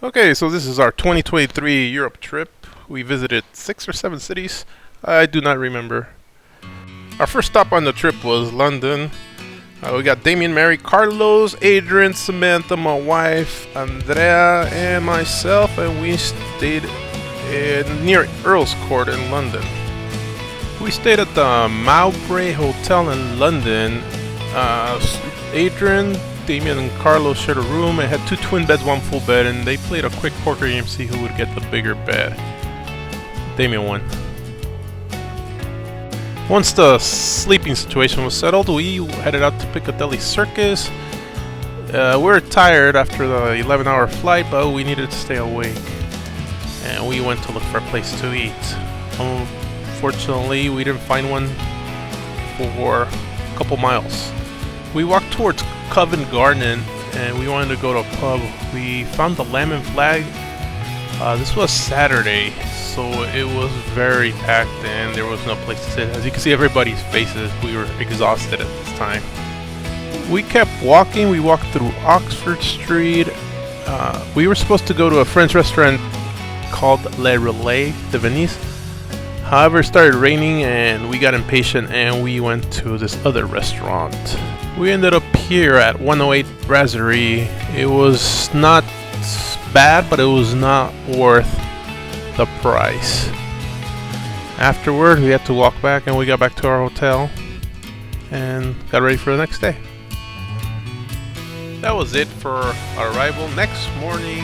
Okay, so this is our 2023 Europe trip. We visited 6 or 7 cities. I do not remember. Our first stop on the trip was London. We got Damien, Mary, Carlos, Adrian, Samantha, my wife, Andrea, and myself, and we stayed near Earl's Court in London. We stayed at the Mowbray Hotel in London. Adrian, Damien, and Carlos shared a room. It had 2 twin beds, 1 full bed, and they played a quick poker game to see who would get the bigger bed. Damien won. Once the sleeping situation was settled, we headed out to Piccadilly Circus. We were tired after the 11-hour flight, but we needed to stay awake, and we went to look for a place to eat. Unfortunately, we didn't find one for a couple miles. We walked towards Covent Garden, and we wanted to go to a pub. We found the Lamb and Flag. This was Saturday, so it was very packed and there was no place to sit. As you can see everybody's faces, we were exhausted at this time. We kept walking. We walked through Oxford Street. We were supposed to go to a French restaurant called Le Relais de Venise. However, it started raining and we got impatient and we went to this other restaurant. We ended up here at 108 Brasserie. It was not bad, but it was not worth the price. Afterward, we had to walk back and we got back to our hotel and got ready for the next day. That was it for our arrival. Next morning,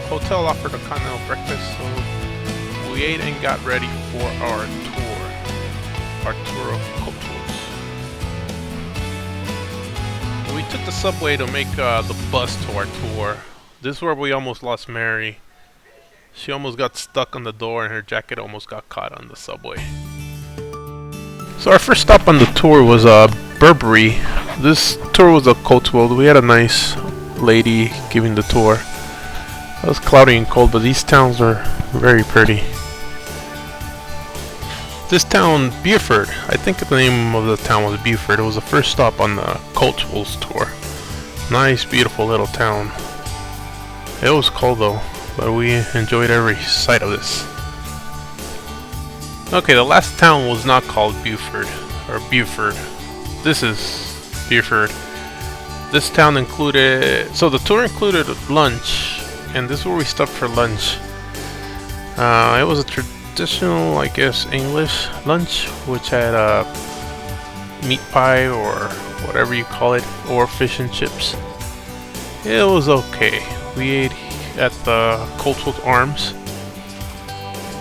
hotel offered a continental breakfast, so we ate and got ready for our tour of Cotswolds. We took the subway to make the bus to our tour. This is where we almost lost Mary. She almost got stuck on the door and her jacket almost got caught on the subway. So our first stop on the tour was Burberry. This tour was a Cotswold. We had a nice lady giving the tour. It was cloudy and cold, but these towns are very pretty. This town, Beaufort, I think the name of the town was Beaufort. It was the first stop on the Cotswolds tour. Nice, beautiful little town. It was cold though, but we enjoyed every sight of this. Okay, the last town was not called Beaufort, or Beaufort. This is Beaufort. This town included, so the tour included lunch, and this is where we stopped for lunch. It was a traditional, I guess, English lunch, which had meat pie or whatever you call it, or fish and chips. It was okay. We ate at the Cotswold Arms.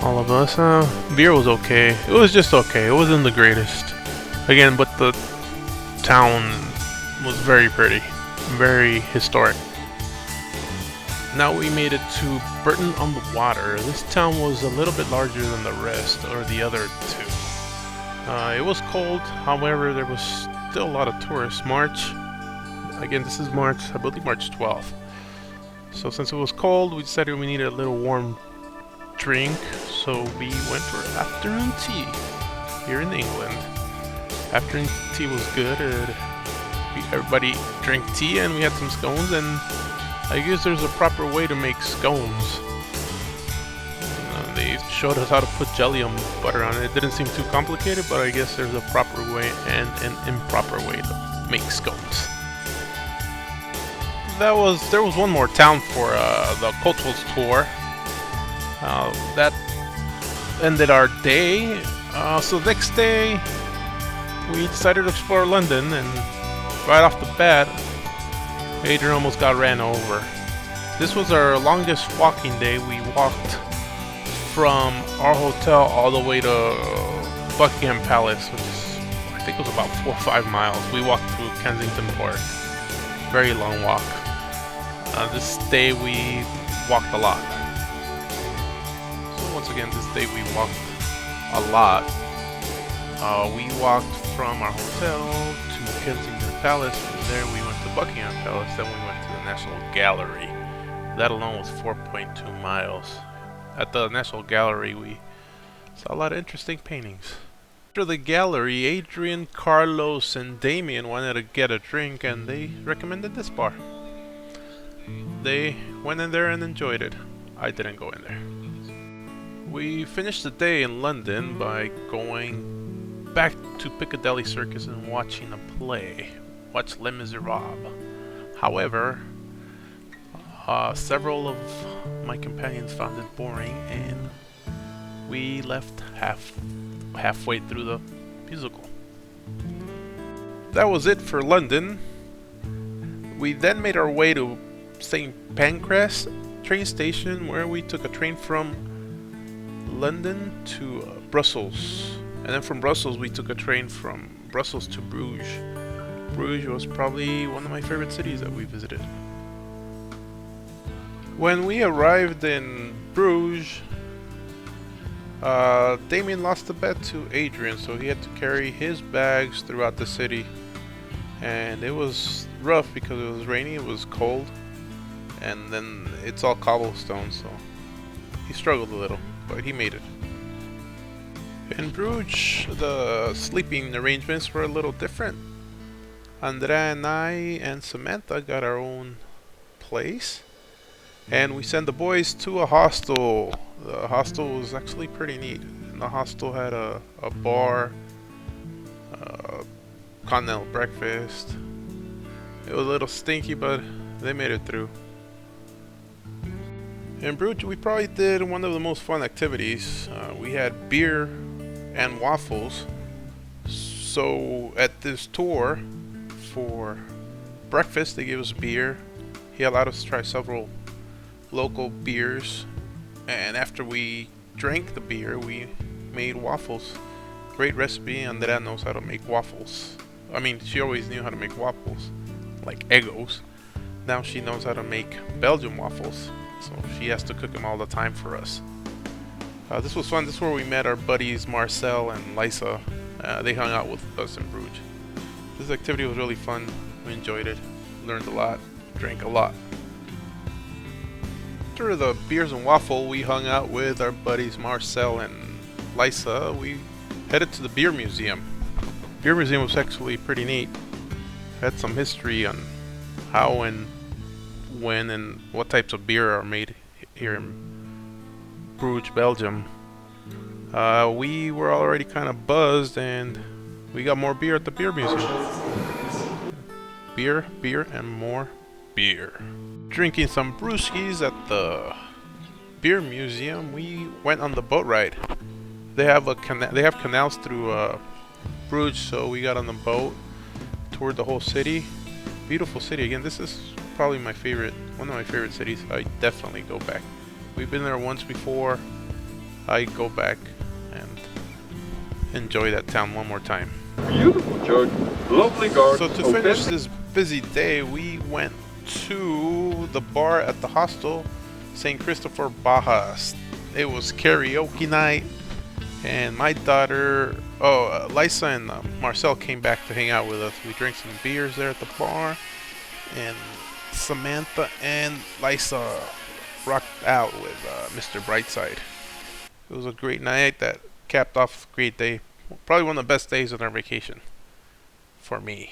All of us. Beer was okay. It was just okay. It wasn't the greatest. Again, but the town was very pretty. Very historic. Now we made it to Bourton-on-the-Water. This town was a little bit larger than the rest, or the other two. It was cold, however, there was still a lot of tourists. Again, this is March, I believe March 12th. So since it was cold, we decided we needed a little warm drink, so we went for afternoon tea here in England. Afternoon tea was good. Everybody drank tea and we had some scones, and I guess there's a proper way to make scones. They showed us how to put jelly and butter on it. It didn't seem too complicated, but I guess there's a proper way and an improper way to make scones. There was one more town for the Cotswolds tour. That ended our day. So next day, we decided to explore London, and right off the bat, Adrian almost got ran over. This was our longest walking day. We walked from our hotel all the way to Buckingham Palace, which is, I think it was about 4 or 5 miles. We walked through Kensington Park. Very long walk. This day we walked a lot. So once again, this day we walked a lot. We walked from our hotel to Kensington Palace. From there we went to Buckingham Palace. Then we went to the National Gallery. That alone was 4.2 miles. At the National Gallery we saw a lot of interesting paintings. After the gallery, Adrian, Carlos, and Damien wanted to get a drink, and they recommended this bar. They went in there and enjoyed it. I didn't go in there. We finished the day in London by going back to Piccadilly Circus and watching a play. Watch Les Miserables. However, several of my companions found it boring and we left halfway through the musical. That was it for London. We then made our way to St. Pancras train station, where we took a train from London to Brussels, and then from Brussels we took a train from Brussels to Bruges. Bruges was probably one of my favorite cities that we visited. When we arrived in Bruges, Damien lost a bet to Adrian, so he had to carry his bags throughout the city, and it was rough because it was rainy, it was cold, and then it's all cobblestone, so he struggled a little, but he made it. In Bruges, the sleeping arrangements were a little different. Andrea and I and Samantha got our own place, and we sent the boys to a hostel. The hostel was actually pretty neat. And the hostel had a bar, continental breakfast. It was a little stinky, but they made it through. In Bruges, we probably did one of the most fun activities. We had beer and waffles. So at this tour, for breakfast, they gave us beer. He allowed us to try several local beers, and after we drank the beer, we made waffles. Great recipe. Andrea knows how to make waffles. I mean, she always knew how to make waffles, like Eggos. Now she knows how to make Belgian waffles, so she has to cook them all the time for us. This was fun. This is where we met our buddies Marcel and Lisa. They hung out with us in Bruges. This activity was really fun. We enjoyed it, learned a lot, drank a lot. After the beers and waffle, we hung out with our buddies Marcel and Lisa. We headed to the beer museum. Beer museum was actually pretty neat. Had some history on how and when and what types of beer are made here in Bruges, Belgium. We were already kind of buzzed, and we got more beer at the beer museum. Beer, and more beer. Drinking some brewskis at the beer museum, we went on the boat ride. They have canals through Bruges, so we got on the boat, toured the whole city. Beautiful city. Again, this is probably one of my favorite cities. I definitely go back. We've been there once before. I go back and enjoy that town one more time. Beautiful church, lovely garden. So to finish this busy day, we went to the bar at the hostel, St. Christopher Bajas. It was karaoke night, and my daughter, Lisa and Marcel came back to hang out with us. We drank some beers there at the bar, and Samantha and Lisa rocked out with Mr. Brightside. It was a great night that capped off a great day. Probably one of the best days of our vacation for me.